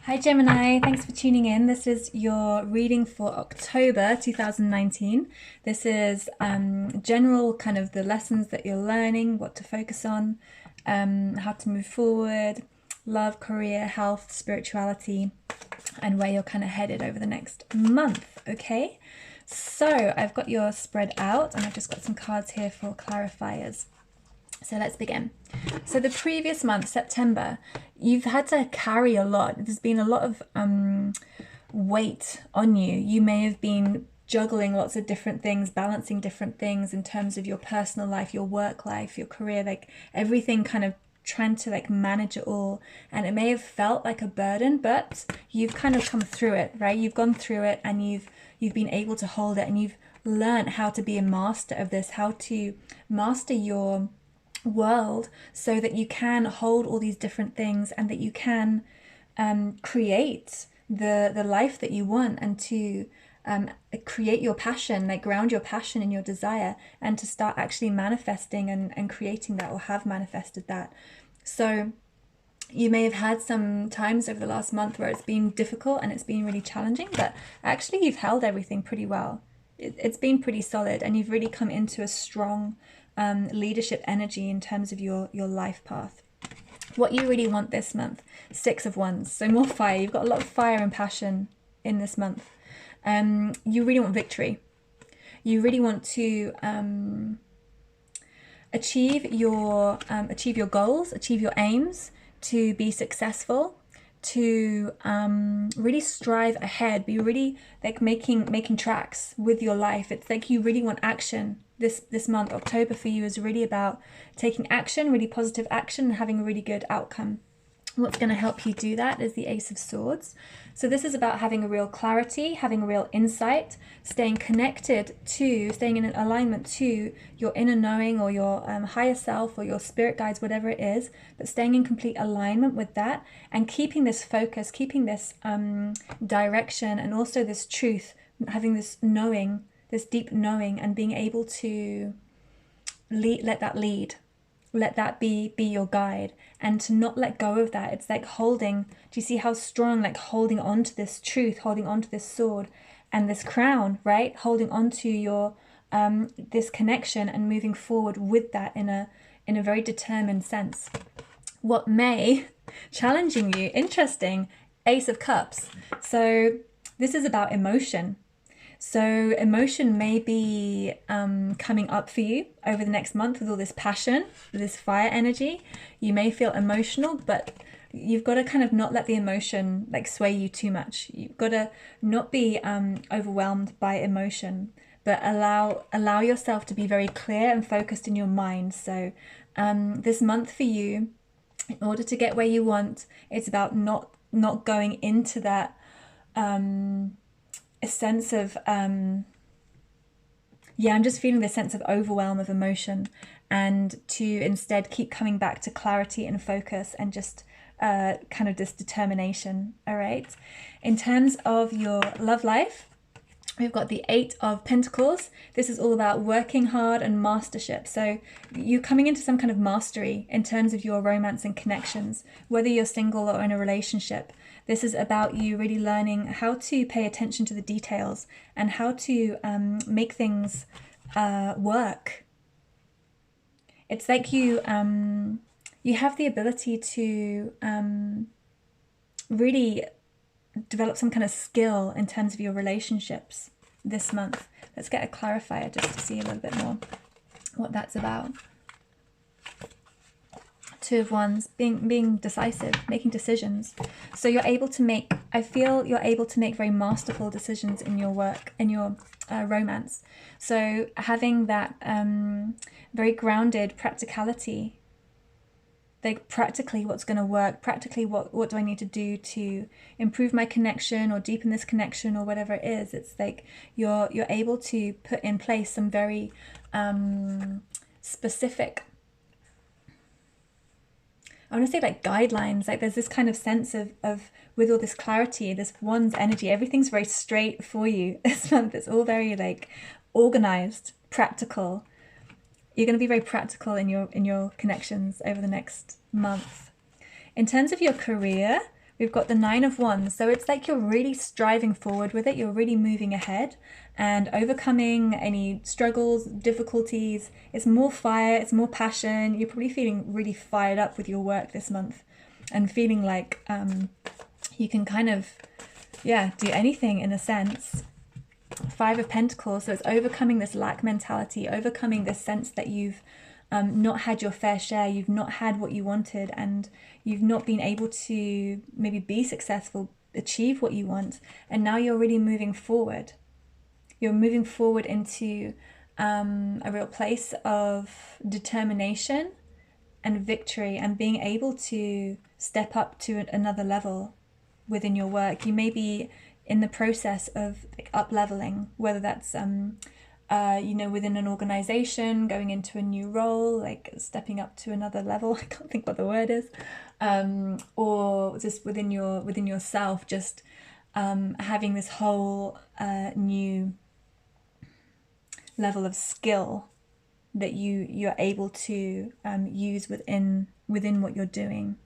Hi Gemini, thanks for tuning in. This is your reading for October 2019. This is general kind of the lessons that you're learning, what to focus on, how to move forward, love, career, health, spirituality, and where you're kind of headed over the next month, okay? So I've got your spread out and I've just got some cards here for clarifiers. So let's begin. So the previous month, September, you've had to carry a lot. There's been a lot of weight on you. You may have been juggling lots of different things, balancing different things in terms of your personal life, your work life, your career, like everything kind of trying to like manage it all. And it may have felt like a burden, but you've kind of come through it, right? You've gone through it and you've been able to hold it, and you've learned how to be a master of this, how to master your world so that you can hold all these different things and that you can create the life that you want, and to create your passion, like ground your passion in your desire, and to start actually manifesting and creating that, or have manifested that. So you may have had some times over the last month where it's been difficult and it's been really challenging, but actually you've held everything pretty well. It's been pretty solid, and you've really come into a strong leadership energy in terms of your life path. What you really want this month, 6 of Wands, so more fire. You've got a lot of fire and passion in this month. You really want victory. You really want to achieve your goals, achieve your aims, to be successful, to really strive ahead, be really like making tracks with your life. It's like you really want action. This month, October, for you is really about taking action, really positive action, and having a really good outcome. What's going to help you do that is the Ace of Swords. So this is about having a real clarity, having a real insight, staying connected to, staying in an alignment to your inner knowing, or your higher self, or your spirit guides, whatever it is, but staying in complete alignment with that, and keeping this focus, keeping this direction, and also this truth, having this knowing, this deep knowing, and being able to let that lead. Let that be your guide, and to not let go of that. It's like holding, do you see how strong, like holding on to this truth, holding on to this sword and this crown, right? Holding on to your this connection and moving forward with that in a very determined sense. What may challenging you, interesting, Ace of Cups. So this is about emotion. So emotion may be coming up for you over the next month with all this passion, this fire energy. You may feel emotional, but you've got to kind of not let the emotion like sway you too much. You've got to not be overwhelmed by emotion, but allow yourself to be very clear and focused in your mind. So this month for you, in order to get where you want, it's about not going into that a sense of I'm just feeling this sense of overwhelm of emotion, and to instead keep coming back to clarity and focus, and just kind of this determination. All right, in terms of your love life, we've got the 8 of Pentacles. This is all about working hard and mastership. So you're coming into some kind of mastery in terms of your romance and connections, whether you're single or in a relationship. This is about you really learning how to pay attention to the details, and how to make things work. It's like you have the ability to really develop some kind of skill in terms of your relationships this month. Let's get a clarifier just to see a little bit more what that's about. 2 of Wands, being decisive, making decisions. So you're able to make, I feel you're able to make very masterful decisions in your work, in your romance. So having that very grounded practicality, like practically what's going to work, practically what do I need to do to improve my connection or deepen this connection, or whatever it is. It's like you're able to put in place some very specific, I want to say like guidelines. Like there's this kind of sense of with all this clarity, this Wands energy, everything's very straight for you this month. It's all very like organized, practical. You're going to be very practical in your connections over the next month. In terms of your career, we've got the Nine of Wands. So it's like you're really striving forward with it. You're really moving ahead and overcoming any struggles, difficulties. It's more fire, it's more passion. You're probably feeling really fired up with your work this month and feeling like you can kind of, do anything in a sense. Five of Pentacles. So it's overcoming this lack mentality, overcoming this sense that you've not had your fair share, you've not had what you wanted, and you've not been able to maybe be successful, achieve what you want, and now you're really moving forward. You're moving forward into a real place of determination and victory and being able to step up to another level within your work. You may be in the process of like up-leveling, whether that's within an organization, going into a new role, like stepping up to another level. I can't think what the word is. Or just within yourself, just having this whole new level of skill that you're able to use within what you're doing.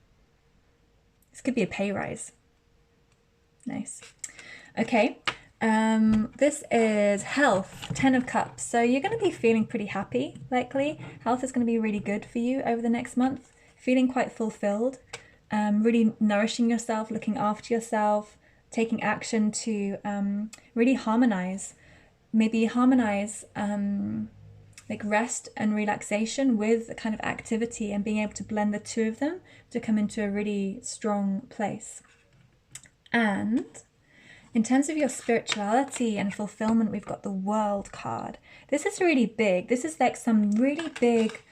This could be a pay rise. Nice. Okay. This is health, 10 of Cups. So you're going to be feeling pretty happy, likely. Health is going to be really good for you over the next month. Feeling quite fulfilled, really nourishing yourself, looking after yourself, taking action to really harmonize. Maybe harmonize like rest and relaxation with a kind of activity and being able to blend the two of them to come into a really strong place. And in terms of your spirituality and fulfillment, we've got the World card. This is really big. This is like some really big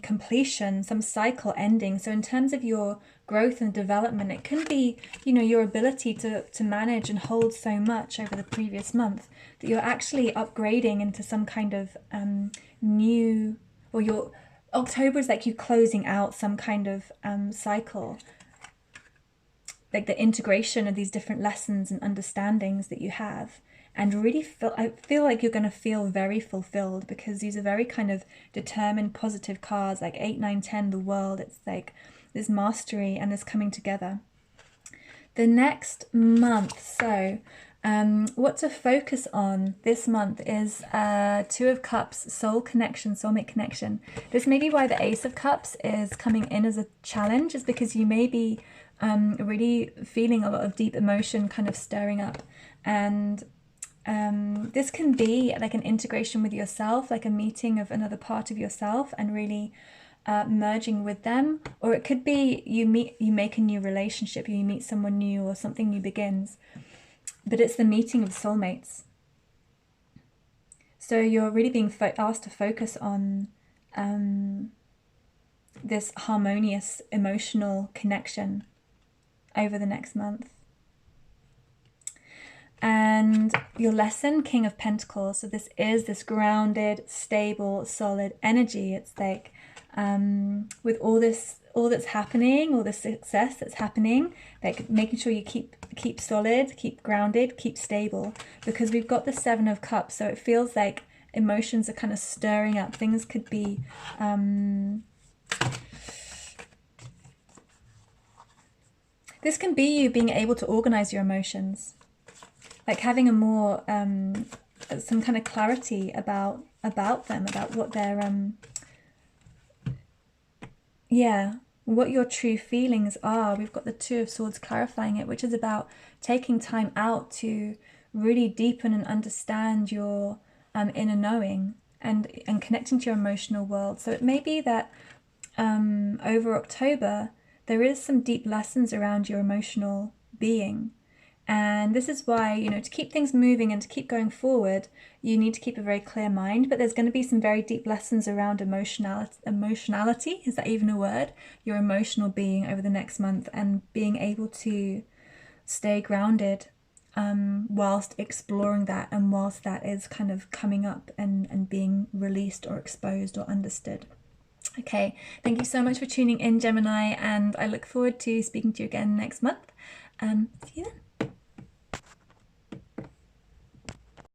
completion, some cycle ending. So in terms of your growth and development, it can be, your ability to manage and hold so much over the previous month that you're actually upgrading into some kind of new, or your October is like you closing out some kind of cycle, like the integration of these different lessons and understandings that you have, and really I feel like you're going to feel very fulfilled, because these are very kind of determined, positive cards, like 8, 9, 10, the World. It's like this mastery and this coming together. The next month, so what to focus on this month is 2 of Cups, soul connection, soulmate connection. This may be why the Ace of Cups is coming in as a challenge, is because you may be really feeling a lot of deep emotion kind of stirring up, and this can be like an integration with yourself, like a meeting of another part of yourself and really merging with them. Or it could be you make a new relationship, you meet someone new, or something new begins, but it's the meeting of soulmates. So you're really being asked to focus on this harmonious emotional connection over the next month. And your lesson, King of Pentacles. So this is this grounded, stable, solid energy. It's like with all that's happening, all the success that's happening, like making sure you keep solid, keep grounded, keep stable, because we've got the 7 of Cups. So it feels like emotions are kind of stirring up. Things could be this can be you being able to organize your emotions, like having a more some kind of clarity about them, about what they're what your true feelings are. We've got the 2 of Swords clarifying it, which is about taking time out to really deepen and understand your inner knowing and connecting to your emotional world. So it may be that over October there is some deep lessons around your emotional being. And this is why, to keep things moving and to keep going forward, you need to keep a very clear mind. But there's going to be some very deep lessons around emotionality. Is that even a word? Your emotional being over the next month, and being able to stay grounded whilst exploring that, and whilst that is kind of coming up and being released or exposed or understood. Okay, thank you so much for tuning in, Gemini, and I look forward to speaking to you again next month. See you then.